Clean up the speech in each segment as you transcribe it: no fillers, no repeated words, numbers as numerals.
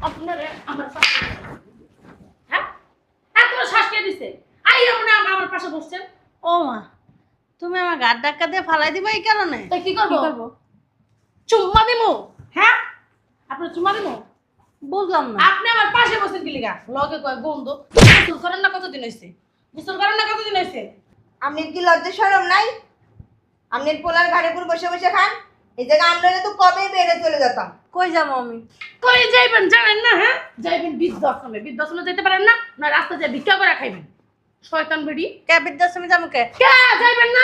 আপনারে আমার পাশে হ্যাঁ এত শ্বাস কে দিছে আই আপনি আমার পাশে বসছেন। ও মা, তুমি আমার গাড় ধাক্কা দিয়ে ফালাই দিবা এই কারণে? তাই কি করব? চুম্মা দিমু? হ্যাঁ আপনি চুম্মা দিমু? বুঝলাম না। আপনি আমার পাশে বসেন কি লিগা? লগে কয় বন্ধু গোসল করেন না কতদিন হইছে? গোসল করেন না কতদিন হইছে? আপনার কি লজ্জা শরম নাই? আপনার পোলার ঘাড়ে উপর বসে বসে খান। এই জায়গা আমরা তো কবে বেড়ে চলে যেতাম। কই যাবো আমি? কই যাইবেন জানেন না? হ্যাঁ যাইবেন বৃদ্ধাশ্রমে। বৃদ্ধাশ্রমে যেতে পারেন না? না রাস্তা দিয়ে ভিক্ষা করে খাইবেন? শয়তান বেডি। কে বৃদ্ধাশ্রমে যাবো কে? কে যাইবেন না?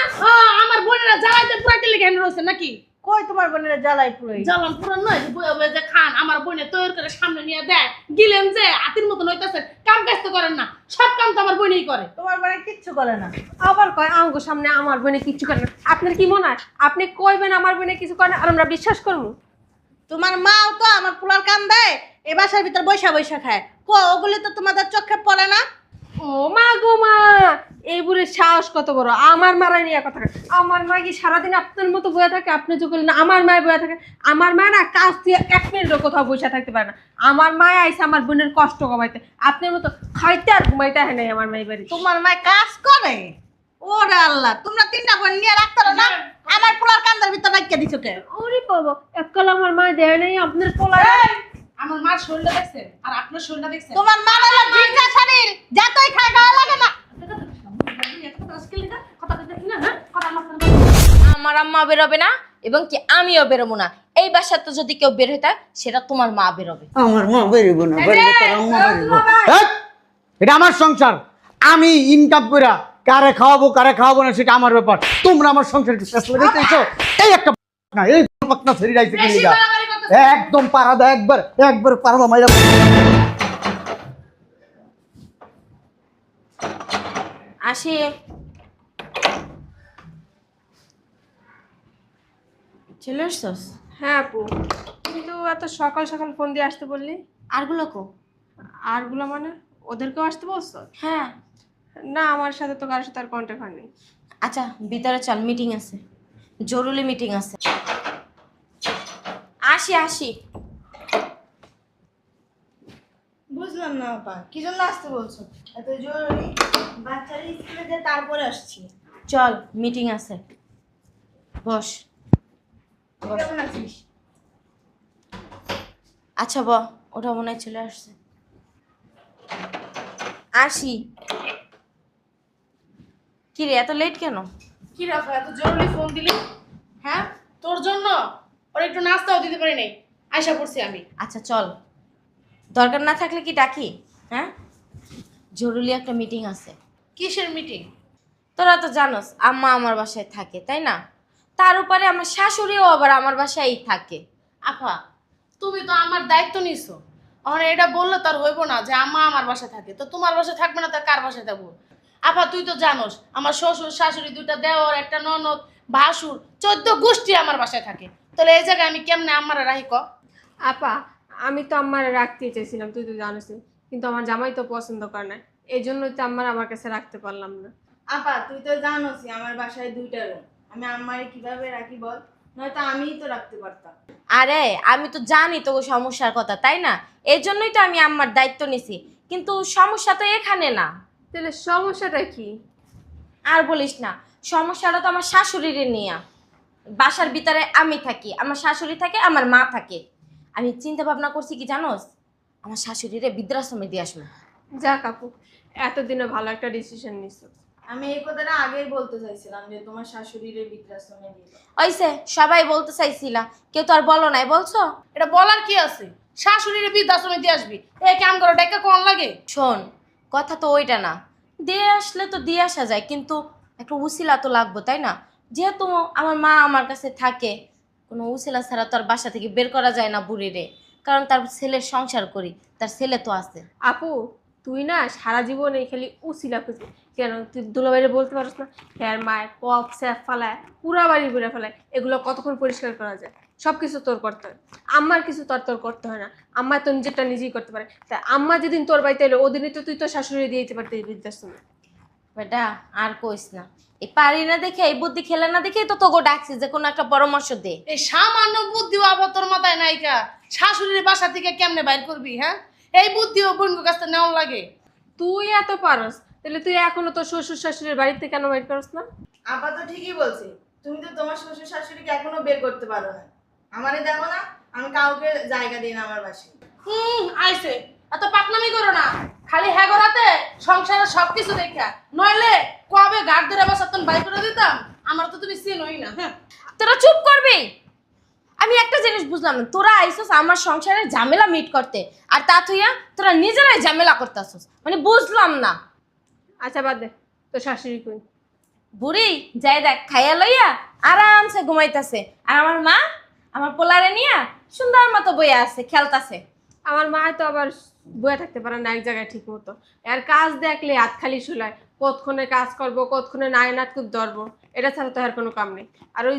আমার বোনেরা জ্বালাইতে পুরাইতে লেগে হেন রয়েছে নাকি? কই তোমার বোনের জ্বালাই পুরোই? জ্বালান পুরান নয় যে বয়ে বয়ে যে খান। আমার বোনে তৈরি করে সামনে নিয়ে দেয়, গিলেন যে হাতির মতন হইতেছে। কাম কাজ তো করেন না, সব কাম তো আমার বোনই করে। তোমার বোনে কিচ্ছু করে না। আবার কয় আমগো সামনে আমার বোনে কিছু করে না। আপনার কি মনে হয় আপনি কইবেন আমার বোনে কিছু করে না আর আমরা বিশ্বাস করবো? তোমার মাও তো আমার পোলার কান দেয়, এ বাসার ভিতর বৈশা বৈশা খায়। ওগুলি তো তোমাদের চোখে পড়ে না? ও মা গো মা, এই বুড়ির সাহস কত বড়! আমার মারাই নিয়ে কথা কয়। আমার মা কি সারাদিন আপনার মতো বয়ে থাকে? আপনি যে করলেন আমার মায় বয়ে থাকে। আমার মা না কাজ দিয়ে 1 মিনিটও কোথাও বসে থাকতে পারে না। আমার মায় আইসে আমার বোনের কষ্ট কমাইতে, আপনার মতো খাইতে আর ঘুমাইতে হয় নাই আমার মাই বাড়ি। তোমার মায় কাজ করে? ওরে আল্লাহ, তোমরা 3টা বোন নিয়ে রাখতে পারো না? আমার পোলার কান্দার ভিতর রাখিয়ে দিছো কে? ওরে বাবা, এককাল আমার মা দেয় নাই আপনার পোলা। আমার মার শরীরটা দেখছেন আর আপনার শরীরটা দেখছেন? তোমার মা হলো ভিজা শরীর, যতই খায় গায়ে লাগে না। আমার আম্মা বেরোবে না এবং কি আমিও বেরোবো না। এই বাসার তো যদি কেউ বের হইতা সেটা তোমার মা বেরোবে। আমার মা বেরিব না, বেরিব তোর আম্মা বেরিব। এটা আমার সংসার, আমি ইনকাম করে কারে খাওয়াবো না সেটা আমার ব্যাপার। তোমরা আমার সংসারকে শেষ করে দিতেছো। এই একটা না, এই পাকনা ছেড়ে যাইতে কি লিগা? একদম পারা দাও, একবার পারা দাও মাইরা। আসি চলে আসছস? হ্যাঁ আপু, কিন্তু এত সকাল সকাল ফোন দিয়ে আসতে বললি? আরগুলো কো? আরগুলো মানে ওদেরকেও আসতে বলছো? হ্যাঁ। না, আমার সাথে তো কারোর সাথে আর কন্ট্যাক্ট হয়নি। আচ্ছা ভিতরে চল, মিটিং আছে, জরুরি মিটিং আছে। আসি বুঝলাম না আপা, কি জন্য আসতে বলছো? এত জরুরি? বাচ্চারা স্কুলে যে তারপরে আসছি। চল, মিটিং আছে, বস। কেমন আছিস? আচ্ছা ওটা মনে হয় চলে আসছে। আসি। কি রে এত লেট কেন? কি রাখা এত জরুরি ফোন দিলি? হ্যাঁ তোর জন্য ওর একটু নাস্তাও দিতে পারি নাই, আয়সা পড়ছি আমি। আচ্ছা চল, দরকার না থাকলে কি ডাকি? হ্যাঁ, জরুরি একটা মিটিং আছে। কিসের মিটিং? তোরা তো জানোস আম্মা আমার বাসায় থাকে, তাই না? তার উপরে আমার শাশুড়িও আবার আমার বাসায়ই থাকে। আপা তুমি তো আমার দায়িত্ব নিছো, আর এটা বললে তার হইব না যে আম্মা আমার বাসায় থাকে, তো তোমার বাসায় থাকবে না তা কার বাসায় থাকবো? আপা তুই তো জানোস আমার শ্বশুর শাশুড়ি, 2টা দেওর, একটা ননদ, ভাসুর, 14 গোষ্ঠী আমার বাসায় থাকে। তাহলে এই জায়গায় আমি কেমনে আমার রাহি ক? আপা, আমি তো আমার রাখতে চেয়েছিলাম, তুই তো জানিস, কিন্তু আমার জামাই তো পছন্দ করে না, এই জন্যই তো আমার কাছে রাখতে পারলাম না। আপা তুই তো জানোসই আমার বাসায় 2টা রুম, আমি আম্মারে কিভাবে রাখি বল? নয়তো আমিই তো রাখতে পারতাম। আরে আমি তো জানি তো সমস্যার কথা, তাই না? এই জন্যই তো আমি আম্মার দায়িত্ব নিছি, কিন্তু সমস্যা তো এখানে না। তাহলে সমস্যাটা কি? আর বলিস না, সমস্যাটা তো আমার শাশুড়ির নিয়ে। বাসার ভিতরে আমি থাকি, আমার শাশুড়ি থাকে, আমার মা থাকে। আমি চিন্তা ভাবনা করছি কি জানোস, আমার শাশুড়িরে বৃদ্ধাশ্রমে দিয়ে আসবো। যা কাকু, এতদিনে ভালো একটা ডিসিশন নিছো। আমি এই কথাটা আগেই বলতে চাইছিলাম যে তোমার শাশুড়িরে বৃদ্ধাশ্রমে দিবে। ওইসে সবাই বলতে চাইছিলা, কেউ তো আর বলো নাই, বলছো? এটা বলার কি আছে? শাশুড়ির বৃদ্ধাশ্রমে দিয়ে আসবি, এ কাম করে ডাক্কা কোন লাগে? শোন, কথা তো ওইটা না, দিয়ে আসলে তো দিয়ে আসা যায়, কিন্তু একটা উসিলা তো লাগবো, তাই না? যেহেতু আমার মা আমার কাছে থাকে, কোনো উসিলা ছাড়া তো আর বাসা থেকে বের করা যায় না বুড়িরে, কারণ তার ছেলের সংসার করি, তার ছেলে তো আছে। আপু, তুই না সারা জীবন এই খালি উচিলা খুঁজি কেন? তুই দুলাবাইরে বলতে পারছ না হ্যাঁ মায় পপ স্যাপ ফালায়, পুরা বাড়ি ঘুরে ফেলায়, এগুলো কতক্ষণ পরিষ্কার করা যায়? সব কিছু তোর করতে হয়, আম্মার কিছু তোর করতে হয় না। আম্মা তো নিজেরটা নিজেই করতে পারে। তাই আম্মা যেদিন তোর বাড়িতে এলো ওদিনই তো তুই তোর শাশুড়ি দিয়ে দিতে পারতিস বৃদ্ধাশ্রমে। বেটা আর কইস না, এই পারি না দেখে, এই বুদ্ধি খেলে না দেখে তো তোকে ডাকছি যে কোনো একটা পরামর্শ দে। এই সামান্য বুদ্ধিও আবার তোর মাথায় নাইকা, শাশুড়ির বাসা থেকে কেমনে বাইর করবি? হ্যাঁ, এই বুদ্ধিও বোন কাছ থেকে নেওয়া লাগে। তুই এত পারস, তাহলে তুই এখনো তোর শ্বশুর শাশুড়ির বাড়িতে কেন বের করস না? আপা তো ঠিকই বলছে, তুমি তো তোমার শ্বশুর শাশুড়িকে এখনো বের করতে পারো না। আমারে দেখো না, আমি কাউকে জায়গা দিই না আমার বাসায়। আইছে এত পাকনামি করো না, খালি হ্যাঁ গরাতে সংসারের সবকিছু দেখা, নইলে কবে গাড় ধরে বাসা তখন বাইর করে দিতাম। আমার তো তুমি চিনোই না। হ্যাঁ, তোরা চুপ করবি। আমি একটা জিনিস বুঝলাম না, তোরা আইসস আমার সংসারের ঝামেলা মিট করতে, আর তা থইয়া তোরা নিজেরাই ঝামেলা করতেছস, মানে বুঝলাম না। আচ্ছা বাদ দে, তোর শাশুড়ি কই? বুড়ি যাই দেখ খাইয়া লইয়া আরামসে ঘুমাইতেছে, আর আমার মা আমার পোলারে নিয়া সুন্দর মতো বইয়া আছে, খেলতাছে। আমার মা তো আবার বয়ে থাকতে পারে না এক জায়গায় ঠিক মতো, আর কাজ দেখলে হাত খালি শুলায়, কতক্ষণে কাজ করবো, কতক্ষণে নায়নাত খুব ধরবো, এটা ছাড়া তো আর কোনো কাম নেই। আর ওই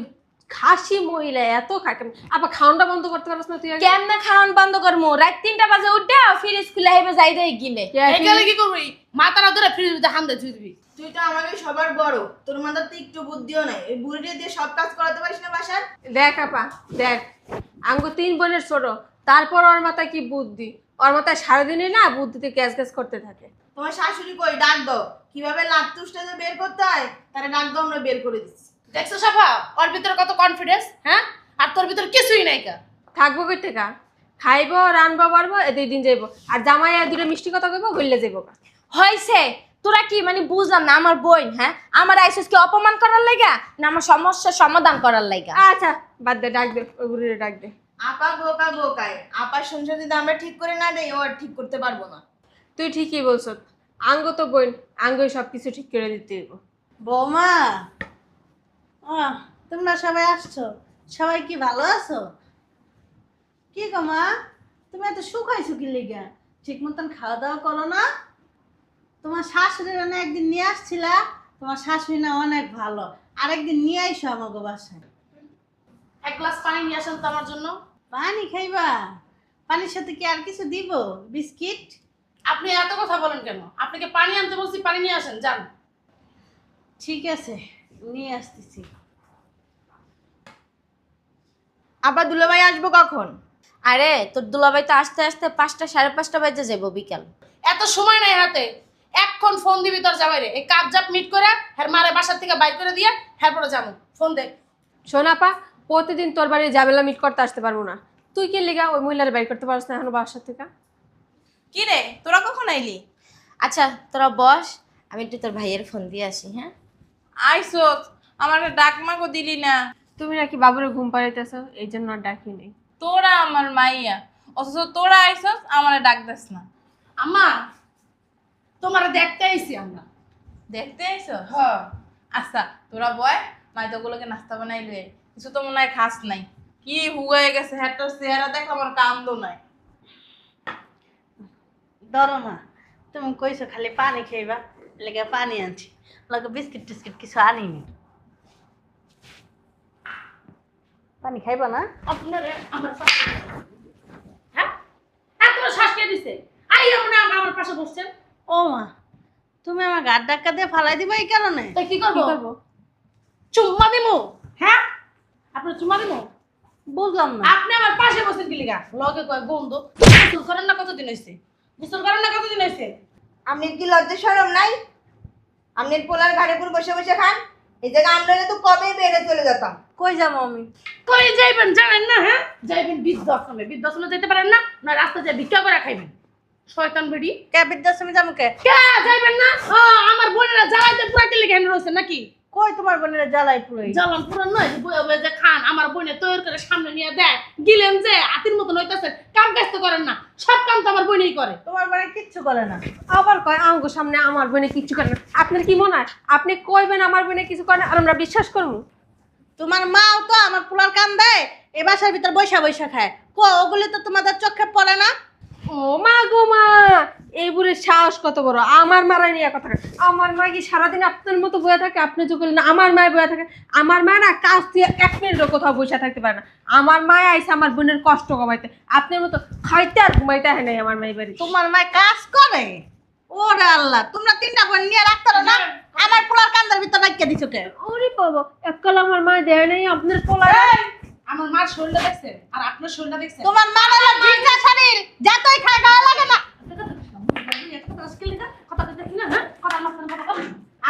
খাসি মহিলা এত খায়, আবার খাওয়ানটা বন্ধ করতে পারছ না তুই? কেমনে খাওয়ান বন্ধ করবো? রাত 3টা বাজে উঠা ফ্রিজ খুলে হেবে যাই দেই গিলে। এখানে কি করবি? মাথাটা ধরে ফ্রিজ ভিতরে হান দিয়ে দিবি। তুই তো আমাকে সবার বড়, তোর মাথার তো একটু বুদ্ধিও নাই। এই বুড়িটা দিয়ে সব কাজ করাতে পারিস না বাসার? দেখ আপা দেখ, আঙ্গু 3 বোনের ছোট, তারপর ওর মাথায় কি বুদ্ধি, ওর মাথায় সারাদিনই না বুদ্ধিতে গ্যাস গ্যাস করতে থাকে। তোমার শাশুড়ি কই, ডাক দাও। কিভাবে লাত্তুসটা যে বের করতে হয় তারা ডাক দাও, আমরা বের করে দিচ্ছি। দেখছো সাফা, ওর ভিতরে কত কনফিডেন্স। হ্যাঁ, আর তোর ভিতরে কিছুই নাই কা। থাকবো কই থেকে, খাইবো রানবো পারবো, এদের দিন যাইবো, আর জামাই আর দুটো মিষ্টি কথা কইবো, গইলে যাইবো। হয়েছে, তোরা কি মানে বুঝলাম না, আমার বোন হ্যাঁ আমার আইসস কি অপমান করার লাইগা না আমার সমস্যার সমাধান করার লাইগা? আচ্ছা বাদ দে, ডাক দে ওই বুড়িরে ডাক দে। আপা বোকা বোকায়, আপার সংসার যদি আমরা ঠিক করে না দেই, ও আর ঠিক করতে পারবো না। তুই ঠিকই বলছ, আঙ্গ তো বোন, আঙ্গই সব কিছু ঠিক করে দিতে হইব। বৌমা, তোমরা সবাই আসছো, সবাই কি ভালো আছো? কি গো মা, তুমি এত শুকাইছো কি লিগা? ঠিক মতন খাওয়া দাওয়া করো না? তোমার শাশুড়ির না একদিন নিয়ে আসছিলা, তোমার শাশুড়ি না অনেক ভালো, আরেকদিন নিয়ে আইসো আমাকে বাসায়। এক গ্লাস পানি নিয়ে আসেন তো আমার জন্য। পানি খাইবা? পানির সাথে কি আর কিছু দিব? বিস্কিট? আপনি এত কথা বলেন কেন? আপনাকে পানি আনতে বলছি, পানি নিয়ে আসেন যান। ঠিক আছে, নিয়ে আসতেছি। আপা দুলাভাই আসবো কখন? আরে তোর দুলাভাই তো আসতে আসতে 5টা 5:30 বাজে যাবো বিকাল। এত সময় নাই হাতে, এক্ষণ ফোন দিবি তোর জামাইরে। এই কাপ জাপ মিট করে হ্যার মারে বাসার থেকে বাইর করে দিয়ে হ্যার পরে যাবো। ফোন দে। শোনাপা, প্রতিদিন তোর বাড়ি ঝামেলা মিট করতে আসতে পারবো না। তুই কি লেগা ওই মহিলার বাইর করতে পারছ না এখনো বাসার থেকে? কি রে, তোরা কখন আইলি? আচ্ছা তোরা বস, আমি একটু তোর ভাইয়ের ফোন দিয়ে আসি। হ্যাঁ আইসোস, আমার ডাক মাগো দিলি না। তুমি নাকি বাবুরে ঘুম পাড়াইতেছ, এই জন্য আর ডাকি নেই। তোরা আমার মাইয়া, অথচ তোরা আইসোস আমার ডাক দিস না। আম্মা, তোমার দেখতে আইছি আমরা। দেখতে আইসোস? হ্যাঁ। আচ্ছা তোরা বয়, মাইদাগুলোকে নাস্তা বানাই লয়ে। কিছু তো মনে হয় খাস নাই, কি হুয়ে গেছে হ্যাটার চেহারা দেখ, আমার কান্দ নাই। ধরো মা, তুমি কইছো খালি পানি খাইবা, লেগে পানি আনছি, লাগে বিস্কিট টিস্কিট কিছু আনিনি। পানি খাইবা না? আপনারে আমার পাশে, হ্যাঁ এত শ্বাস কে দিছে? আইয়া মনে আমার পাশে বসছেন। ও মা, তুমি আমার গাড় ধাক্কা দিয়ে ফালাই দিবা এই কারণে? তাই কি করবো? কি করবো? চুম্মা দিমু। হ্যাঁ, আপনার চুম্মা দিমু? বুঝলাম না। আপনি আমার পাশে বসেন কি লিগা? লগে কয় বন্ধু। গোসল করেন না কতদিন হইছে? গোসল করেন না কতদিন হইছে? আপনার কি লজ্জা শরম নাই? আপনার পোলার ঘাড়ে পুরো বসে বসে খান। এই জায়গা আমরা তো কবেই বেড়ে চলে যেতাম। কই যাবো আমি? কই যাইবেন জানেন না? হ্যাঁ, যাইবেন বৃদ্ধাশ্রমে। বৃদ্ধাশ্রমে যেতে পারেন না? না রাস্তা দিয়ে ভিক্ষা করে খাইবেন? শয়তান বেডি। কে বৃদ্ধাশ্রমে যাবো কে? কে যাইবেন না? আমার বোনেরা জ্বালাইতে পুরাইতে লেগে হেন রয়েছে নাকি? কই তোমার বোনেরা জ্বালাই পুরোই? জ্বালান পুরান নয় যে বয়ে বয়ে যে খান। আমার বোনে তৈরি করে সামনে নিয়ে দেয়, গিলেন যে হাতির মতন হইতেছে। কাম কাজ তো করেন না, সব কাম তো আমার বোনেই করে। তোমার বোনে কিচ্ছু করে না। আবার কয় আঙ্গো সামনে আমার বোনে কিচ্ছু করে না। আপনার কি মনে হয় আপনি কইবেন আমার বোনে কিছু করে না আর আমরা বিশ্বাস করবো? তোমার মাও তো আমার পোলার কান দেয়, এ বাসার ভিতর বৈশা বৈশা খায়। ওগুলি তো তোমাদের চোখে পড়ে না? ও মা গো মা, এই বুড়ির সাহস কত বড়, আমার মারাই নিয়ে কথা। আমার মা কি সারাদিন আপনার মতো বয়ে থাকে? আপনি যে বললেন আমার মায় বয়ে থাকে, আমার মা না কাজ দিয়ে 1 মিনিটও কোথাও বসে থাকতে পারে না। আমার মায় আইসে আমার বোনের কষ্ট কমাইতে, আপনার মতো খাইতে আর ঘুমাইতে হয় নাই আমার মায়ের বাড়ি। তোমার মায় কাজ করে? ওরে আল্লাহ, তোমরা তিনটা বোন নিয়ে রাখতে পারো না? আমার পোলার কান্দার ভিতর রাখিয়ে দিছো কে? ওরে বাবা, এককাল আমার মা দেয় নাই আপনার পোলা। আমার মার শরীরটা দেখছেন আর আপনার শরীরটা দেখছেন? তোমার মা হলো ভিজা শরীর, যতই খায় গায়ে লাগে না।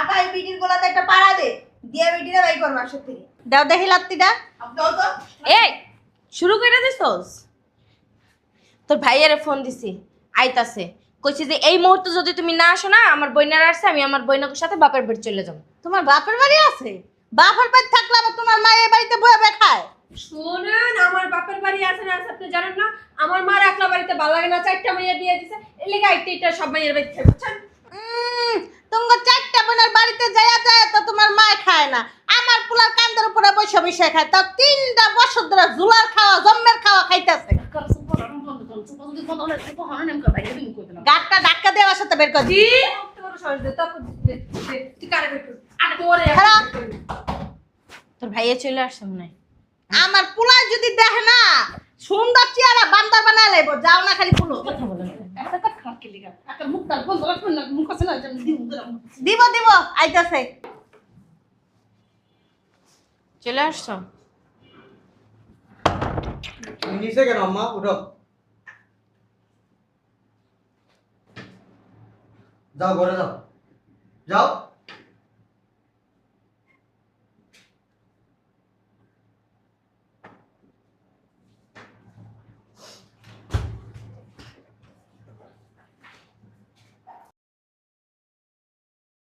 আপা এই বিটির গোলাতে একটা পাড়া দে, দিয়ে বিটিরে বাই করবা সত্যি। দাও দেখি লাত্তিটা। দাও তো। এই শুরু করে দিছস? তোর ভাইয়ারে ফোন দিছি, আইতাছে। কইছি যে এই মুহূর্তে যদি তুমি না আসো না, আমার বইনার আসছে, আমি আমার বইনার সাথে বাপের বাড়ি চলে যাব। তোমার বাপের বাড়ি আছে? বাপের বাড়ি থাকলে আবার তোমার মা এই বাড়িতে বয়ে বয়ে খায়? শোনেন, আমার বাপের বাড়ি আছে না আছে আপনি জানেন না? আমার মার একলা বাড়িতে ভালো লাগে না, 4টা মেয়ে বিয়ে দিছে, এর লিগে আইতে সব মেয়ের বাড়িতে খায়, বুঝছেন? তোমার 4টা বোনের বাড়িতে যায়া যায় তো তোমার মা খায় না। আমার পোলার কান্দার উপরে বসে বসে খায়, তাও 3টা বছর ধরে জুলার খাওয়া জম্মের খাওয়া খাইতেছে। গাটটা ধাক্কা দিয়ে আমার সাথে বের কর। জি তোর সরজ দে, তারপর তুই কারে বের কর। আরে তোরে খারাপ। তোর ভাইয়া চলে আসছে মনে হয়। আমার পোলা যদি দেখে না, সুন্দর চেহারা বান্দর বানায় লাইব। যাও না খালি ফুলো। দিব দিব, আইতাছে। চলে আসছো? তুমি নিচে কেন আম্মা? উঠো, যাও ঘরে যাও, যাও।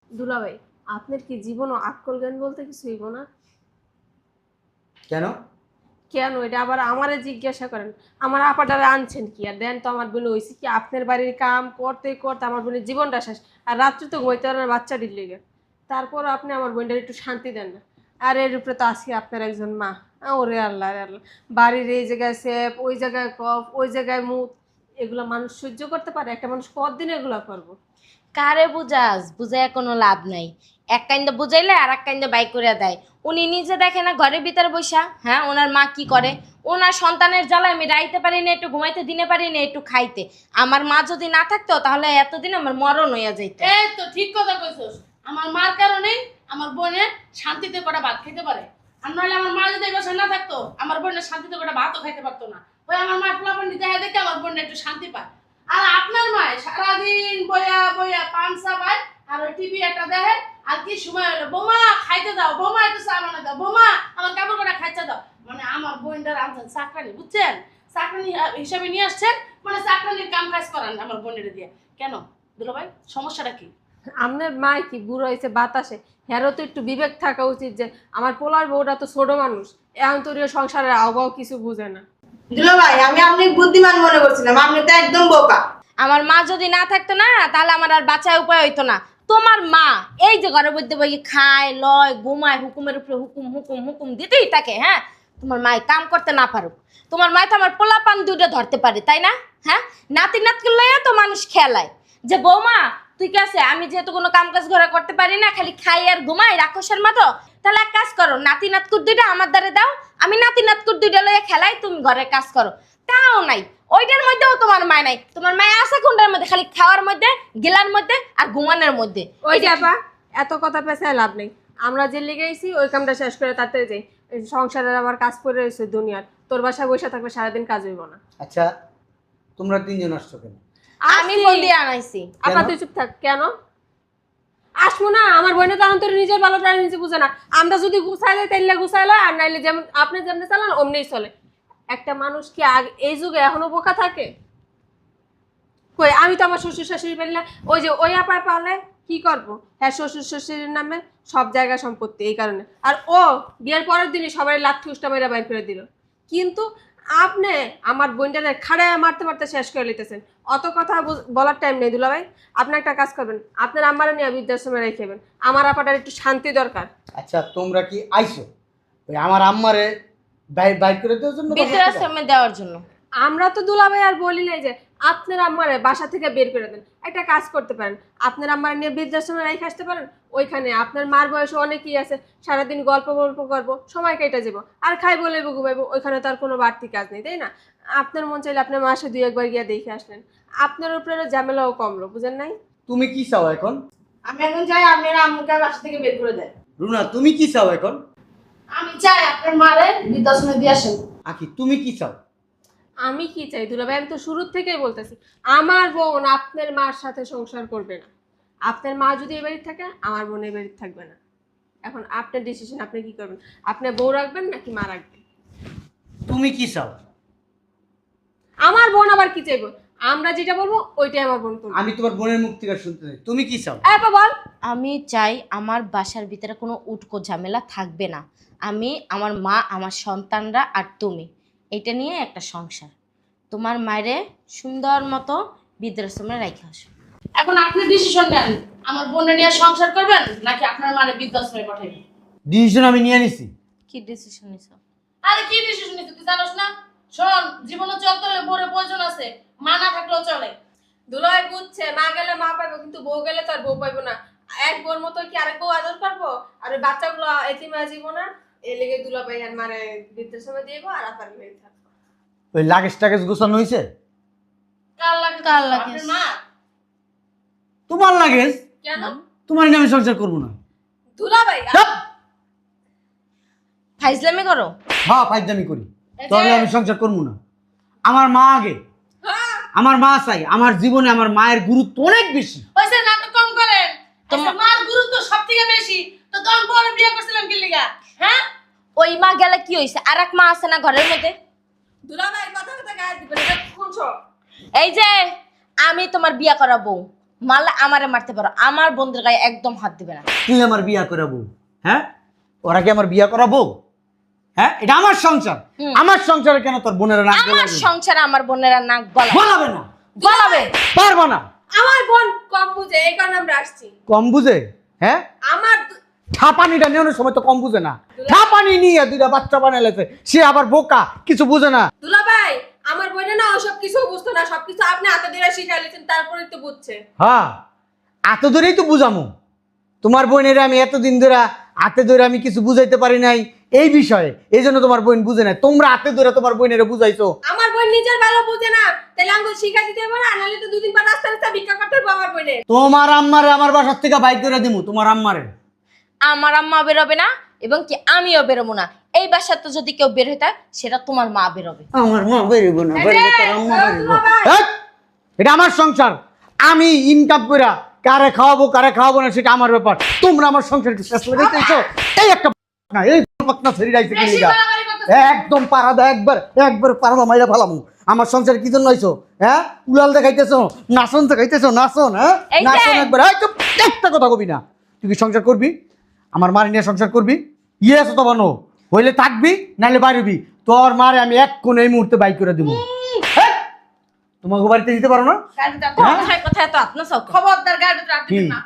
দুলাভাই, আপনার কি জীবন ও আক্কল জ্ঞান বলতে কিছু হইব না? কেন? কেন এটা আবার আমারে জিজ্ঞাসা করেন? আমার আপাটারে আনছেন কি? আর দেন তো আমার বোন হয়েছে কি, আপনার বাড়ির কাম করতে করতে আমার বোনের জীবনটা শেষ। আর রাত্রে তো ঘুমাইতে পারে না বাচ্চাটির লেগে। তারপর আপনি আমার বোনটার একটু শান্তি দেন না। আর এর উপরে তো আজকে আপনার একজন মা। ওরে আল্লাহ রে আল্লাহ, বাড়ির এই জায়গায় সেপ, ওই জায়গায় কফ, ওই জায়গায় মুখ, এগুলো মানুষ সহ্য করতে পারে? একটা মানুষ কতদিন এগুলো করবো? কারে বুঝাস? বুঝাইয়া কোনো লাভ নাই। এক কাইন্দা বুঝাইলে আর এক কাইন্দা বাই করে দেয়। উনি নিজে দেখে না ঘরের ভিতরে বসা, হ্যাঁ ওনার মা কি করে? ওনার সন্তানের জ্বালায় আমি রাইতে পারি না, একটু ঘুমাইতে দিনে পারি না, একটু খাইতে। আমার মা যদি না থাকতো তাহলে এতদিন আমার মরণ হইয়া যাইত। এই তো ঠিক কথা কইছস। আমার মার কারণেই আমার বোনের শান্তিতে কটা ভাত খেতে পারে। আর নইলে আমার মা যদি এই বাসায় না থাকতো, আমার বোনের শান্তিতে কটা ভাতও খাইতে পারতো না। ওই আমার মা পোলাপানি দেখা দেখে আমার বোন একটু শান্তি পায়। আর আপনার মা সারাদিন বইয়া বইয়া পানসা পায় আর ওই টিভি একটা দেখে। আর কি সময় হলো, বোমা খাইতে দাও, বোমা একটু চা বানা দাও, বোমা আমার কাপড় কটা খাইতে দাও। মানে আমার বোনটার আনছেন চাকরানি, বুঝছেন? চাকরানি হিসাবে নিয়ে আসছেন, মানে চাকরানির কাম কাজ করান আমার বোনের দিয়ে। কেন দুলাভাই, সমস্যাটা কি? আপনার মা কি বুড়ো হয়েছে বাতাসে? হেরও তো একটু বিবেক থাকা উচিত যে আমার পোলার বউটা তো ছোট মানুষ, এখন তোর সংসারের আবহাওয়া কিছু বুঝে না। দুলা ভাই, আমি আপনি বুদ্ধিমান মনে করছিলাম, আপনি তো একদম বোকা। আমার মা যদি না থাকতো না তাহলে আমার আর বাঁচার উপায় হইতো না। তোমার মা এই যে ঘরের মধ্যে বই খায় লয় ঘুমায়, হুকুমের উপরে হুকুম হুকুম হুকুম দিতেই থাকে। হ্যাঁ, তোমার মায় কাম করতে না পারুক, তোমার মায় তো আমার পোলা পান দুইটা ধরতে পারে, তাই না? হ্যাঁ, নাতি নাতকে লইয়া তো মানুষ খেলায় যে বৌমা তুই কে আছে, আমি যেহেতু কোনো কাম কাজ ঘরে করতে পারি না, খালি খাই আর ঘুমাই রাক্ষসের মতো, তাহলে এক কাজ করো, নাতি নাতকুর দুইটা আমার দ্বারে দাও, আমি নাতি নাতকুর দুইটা লইয়া খেলাই, তুমি ঘরের কাজ করো। তাও নাই, ওইটার মধ্যেও তোমার মায় নাই। তোমার মায় আছে কোনটার মধ্যে? খালি খাওয়ার মধ্যে, গেলার মধ্যে আর ঘুমানোর মধ্যে। ওই যাবা, এত কথা পেছায় লাভ নেই। আমরা যে লেগেছি ওই কামটা শেষ করে তাড়াতাড়ি যাই। এই সংসারের আবার কাজ করে রয়েছে দুনিয়ার, তোর বাসায় বসে থাকলে সারাদিন কাজ হইব না। আচ্ছা, তোমরা তিনজন আসছো কেন? আমি ফোন দিয়ে আনাইছি। আপা তুই চুপ থাক। কেন আসবো না? আমার বোনে তো অন্তরে নিজের ভালোটা নিজে বুঝে না। আমরা যদি গুছাইলে তাইলে গুছাইলে, আর নাইলে যেমন আপনি যেমনি চালান অমনিই চলে। একটা মানুষ কি এই যুগে এখনো বোকা থাকে? কই, আমি তো আমার শ্বশুর শাশুড়ি পেলি না। ওই যে ওই আপা পালে কি করবো? হ্যাঁ, শ্বশুর শাশুড়ির নামে সব জায়গা সম্পত্তি, এই কারণে। আর ও বিয়ের পরের দিনই সবাই লাথি উষ্টা মেয়েরা বাইর করে দিল। কিন্তু আপনি আমার বোনটারে খাড়ায় মারতে মারতে শেষ করে নিতেছেন। অত কথা বলার টাইম নেই দুলা ভাই। আপনি একটা কাজ করবেন, আপনার আম্মারে নিয়ে বৃদ্ধাশ্রমে রেখেবেন। আমার আপাটার একটু শান্তি দরকার। আচ্ছা, তোমরা কি আইছো ওই আমার আম্মারে বাইর করে দেওয়ার জন্য? বৃদ্ধাশ্রমে দেওয়ার জন্য। আমরা তো দুলাভাই আর বলি নাই যে আপনার আম্মারে বাসা থেকে বের করে দেন। একটা কাজ করতে পারেন, আপনার আম্মারে নিয়ে বৃদ্ধাশ্রমে রেখে আসতে পারেন। ওইখানে আপনার মার বয়স অনেকই আছে, সারাদিন গল্প গল্প করবো, সময় কেটে যাবো, আর খাই বলে ঘুমাইবো। ওইখানে তো আর কোনো বাড়তি কাজ নেই, তাই না? আপনার মন চাইলে আপনার মাসে 2-1 বার গিয়ে দেখে আসলেন, আপনার উপরে ঝামেলাও কমলো, বুঝেন নাই? তুমি কি চাও এখন? আমি এখন চাই আপনারা আম্মুকে বাসা থেকে বের করে দেন। রুনা তুমি কি চাও এখন? আমি চাই আপনার মারে বৃদ্ধাশ্রমে দিয়ে আসেন। আকি তুমি কি চাও? আমি কি চাই দুলাভাই, আমি তো শুরুর থেকেই বলতেছি আমার বোন আপনার মার সাথে সংসার করবে না। আপনার মা যদি এই বাড়িতে থাকে, আমার বোন এই বাড়িতে থাকবে না। এখন আপনার ডিসিশন, আপনি কি করবেন? আপনি বউ রাখবেন নাকি মা রাখবেন? তুমি কি চাও? আমার বোন আবার কি চাইবো? আমরা যেটা বলবো ওইটাই আমার বোন করবে। আমি তোমার বোনের মুখ থেকে শুনতে চাই, তুমি কি চাও? বল। আমি চাই আমার বাসার ভিতরে কোনো উটকো ঝামেলা থাকবে না। আমি, আমার মা, আমার সন্তানরা আর তুমি, এটা নিয়ে একটা সংসার। তোমার মায়েরে সুন্দর মতো বৃদ্ধাশ্রমে রেখে আসো। এখন আপনি ডিসিশন নেন, আমার বোনের নিয়ে সংসার করবেন নাকি আপনার মারে বৃদ্ধাশ্রমে পাঠাবেন। ডিসিশন আমি নিয়ে নিছি। কি ডিসিশন নিছো? আরে কি ডিসিশন নিতে তুই জানোস না? শোন, জীবনে চলতে হলে বোরের প্রয়োজন আছে, মা না থাকলেও চলে। দুলাভাই বুঝছে, মা গেলে মা পাইবো, কিন্তু বউ গেলে তো আর বউ পাইবো না। এক বউর মতো কি আরেক বউ আদর করবো? আর ওই বাচ্চাগুলো এতিমে জীবো না, এই লেগে দুলাভাই আর মারে বৃদ্ধাশ্রমে দিয়ে গো, আর আপার হয়ে থাকবো। ওই লাগেজ টাগেজ গোছানো হয়েছে? কার লাগে? কার লাগে? আপনার মা। তোমার লাগেজ? কেন? তোমার নিয়ে আমি সংসার করবো না। দুলাভাই চাপ! ফাইজলামি করো? হ্যাঁ ফাইজলামি করি, এই যে- তাহলে আমি সংসার করবো না। আমার মা আগে, হ্যাঁ। আমার মা চাই। আমার জীবনে আমার মায়ের গুরুত্ব অনেক বেশি। ওইসে নাটক কম করেন। তোমার মার গুরুত্ব সবথেকে বেশি। তো তখন বড় বিয়ে করছিলাম কি লিগা? হ্যাঁ? ওই মা গেলে কি হয়েছে? আর এক মা আছে না ঘরের মধ্যে? দুলাভাই কথা কথা গায়ে দিবেন, এটা শুনছো? এই যে আমি তোমার বিয়া করা বউ, মারলে আমারে মারতে পারো, আমার বন্ধুর গায়ে একদম হাত দিবে না। তুই আমার বিয়া করাবো? হ্যাঁ, ওরা কি আমার বিয়া করাবো? হ্যাঁ, এটা আমার সংসার। আমার সংসারে কেন তোর বোনেরা নাক আমার গলাবে? সংসারে আমার বোনেরা নাক গলাবে। গলাবে না, গলাবে। পারবো না। আমার বোন কম বুঝে, এই কারণে আমরা আসছি। কম বুঝে? হ্যাঁ, আমার ছাপানিটা নেওয়ার সময় তো কম বুঝে না। ছাপানি নিয়ে দুইটা বাচ্চা বানাইলেছে, সে আবার বোকা, কিছু বুঝে না। দুলাভাই, আমার বোনে না ওসব কিছু বুঝতো না, সবকিছু আপনি হাতে ধরে শিখাইলেছেন, তারপরে তো বুঝছে। হ্যাঁ, এত দূরেই তো বুঝামো। তোমার বোনের আমি এতদিন ধরে হাতে ধরে আমি কিছু বুঝাইতে পারি নাই এই বিষয়ে, এই জন্য তোমার বোন বুঝে নাই। তোমরা হাতে ধরে তোমার বোনের বুঝাইছো। আমার বোন নিজের ভালো বুঝে না, তাহলে আঙ্গুল শিখাই দিতে হবে না, নাহলে তো দুদিন পর রাস্তা রাস্তা ভিক্ষা করতে হবে আমার বোনের। তোমার আম্মারে আমার বাসার থেকে বাইক করে দিমু। তোমার আম্মারে আমার আম্মা বেরোবে না, এবং কি আমিও বেরোবো না। এই বাসাতে যদি কেউ বের হইতে হয়, সেটা তোমার মা বেরোবে। আমার মা বেরোবো না, বেরোবে তোর আম্মা বেরোবো। এই, এটা আমার সংসার। আমি ইনকাম করে কারে খাওয়াবো না সেটা আমার ব্যাপার। তোমরা আমার সংসারকে শেষ করে দিতেছো। এই একটা না, এই পাকনা ছেড়ে যাইছে বেশি কিনা বাড়াবাড়ি করতেছ। একদম পারা দাও, একবার পারা দাও, মাইরা ফালামু। আমার সংসার কি জন্য হইছো? হ্যাঁ, উলাল দেখাইতেছো, নাচন দেখাইতেছো, নাচন। হ্যাঁ, এই যে- নাচন একবার। এই চুপ, একটা কথা কবি না। তুই কি সংসার করবি? আমার মারি নিয়ে সংসার করবি? ইয়ে আছে তো বানো, হইলে থাকবি নাহলে বাড়িবি। তোর মারে আমি এক্ষুনি এই মুহূর্তে বাইক করে দিব। তোমাকে বাড়িতে দিতে পারো না? গাড়ি ভিতরে হাত- কথায় কথায় তো হাত না চাও কেন? খবরদার গাড়ি ভিতরে হাত দিবেন কি? না।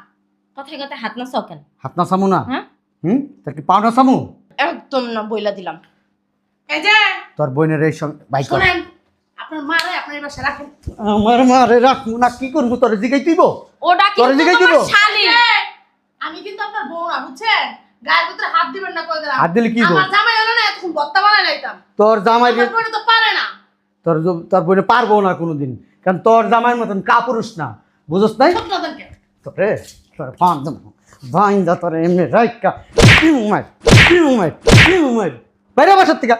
কথায় কথায় হাত না চাও কেন? হাত না সামু না? হ্যাঁ? তার কি পাও না সামু? একদম না, বইলা দিলাম। এই যে তোর বোনের এই বাইক করে। শুনেন, আপনার মারে আপনার এই বাসায় রাখেন। আমার মারে রাখবো না, কি করবো? তোর জিগাই দিব? ওটা তোর কিন্তু দিকে তোমার দিব? শালি। এই যে, আমি কিন্তু আপনার বউ না, বুঝছেন? গায়ের ভিতরে হাত দিবেন না কই দিলাম। হাত দিলে কি গো? আমার জামাই হলো না, এতক্ষণ বত্তা বানাই লাইতাম। তোর জামাই আমার বোনে তো পারে না। তোর বোনে পারবো না কোনোদিন, কারণ তোর জামাইয়ের মতন কাপুরুষ না, বুঝছ নাই? ছোট নাদেরকে। তোরে তোর ফান দেবো, ভাইন দা তোরে এমনি রাইকা বাইরে বাসার থেকে।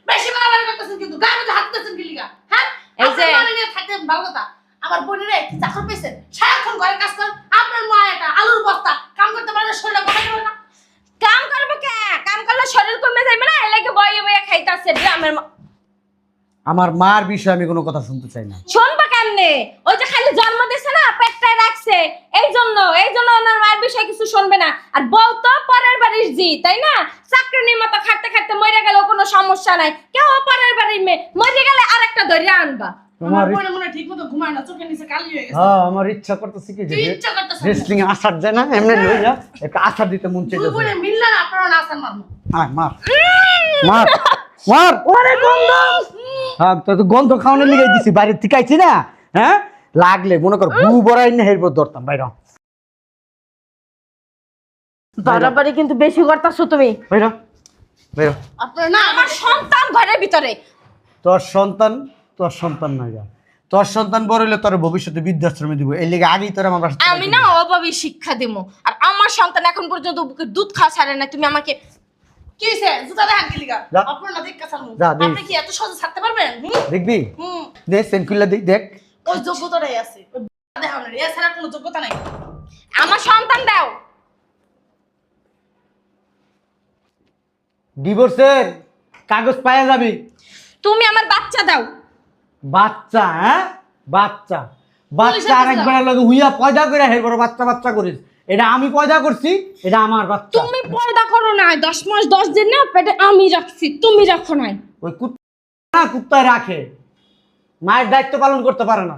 বেশি বাড়াবাড়ি করতেছেন কিন্তু, গায়ের ভিতরে হাত দিতেছেন কি লিগা? হ্যাঁ? এই যে- আপনার মারে নিয়ে থাকতেন ভালো কথা। আমার বোনেরে কি চাকর পেয়েছেন? সারাক্ষণ ঘরে কাজ করেন। আপনার মা এটা আলুর বস্তা, কাম করতে পারে না, শরীরে কথা বলে না। কাম করবে কে? কাম করলে শরীর কমে যাবে না? এর লাগে বয়ে বয়ে খাইতাছে গ্রামের আমার মার বিষয়ে আমি কোনো কথা শুনতে চাই না। শুনবা কেমনে? ওই যে খালি জন্ম দিছে না, পেটটায় রাখছে, এই জন্য ওনার মায়ের বিষয়ে কিছু শুনবে না। আর বউ তো পরের বাড়ির জি, তাই না? চাকরির মতো খাটতে খাটতে মরে গেলেও কোনো সমস্যা নাই। কেউ পরের বাড়ির মেয়ে মরে গেলে আরেকটা ধরে আনবা। আমার বোনে মনে হয় ঠিক মতো ঘুমায় না, চোখের নিচে কালি হয়ে গেছে। হ্যাঁ, আমার ইচ্ছা করতেছে কি যে তুই ইচ্ছা করতেছে না। রেসলিং আসার যায় না, এমনি লই যা একটা আসার দিতে মন দুই চাইতেছে। বোনে মিললে না আপনারা নাচান মারবো। আয় মার মার মার। ওরে গন্ধ! হ্যাঁ, তো গন্ধ খাওয়ানোর লিগে দিছি, বাইরে থেকে আইছি না। হ্যাঁ, লাগলে মনে কর বু বড়াই না হেরবো ধরতাম বাইরে। বাড়াবাড়ি কিন্তু বেশি করতাছো তুমি। বাইরে বাইরে। আপনারা না আমার সন্তান ঘরের ভিতরে। তোর সন্তান নয় যা, তোর সন্তান বড় হইলে তোর ভবিষ্যতে বৃদ্ধাশ্রমে দিব, এই লেগে আগেই তোর আমার বাসা থেকে আমি না অভাবী শিক্ষা দেবো, আর আমার সন্তান এখন পর্যন্ত বুকে দুধ খাওয়া ছাড়ে না। তুমি আমাকে কি হয়েছে জুতা দেখান কি লিগা যা। আপনার না দেখ কাছার যা, দেখ। আপনি কি এত সহজে ছাড়তে পারবেন দেখবি হুম দেখ সেন খুললা দেখ ওই যোগ্যতাটাই আছে দেখান এছাড়া কোনো যোগ্যতা নাই। আমার সন্তান দাও। ডিভোর্সের কাগজ পাওয়া যাবি। তুমি আমার বাচ্চা দাও। বাচ্চা, হ্যাঁ বাচ্চা বাচ্চা আরেকবার লগে হুইয়া পয়দা করে হের বড় বাচ্চা বাচ্চা করিস। এটা আমি পয়দা করছি, এটা আমার বাচ্চা। তুমি পয়দা করো না, 10 মাস 10 দিন না পেটে আমি রাখছি, তুমি রাখো নাই। ওই কুত্তা না কুত্তায় রাখে, মায়ের দায়িত্ব পালন করতে পারে না।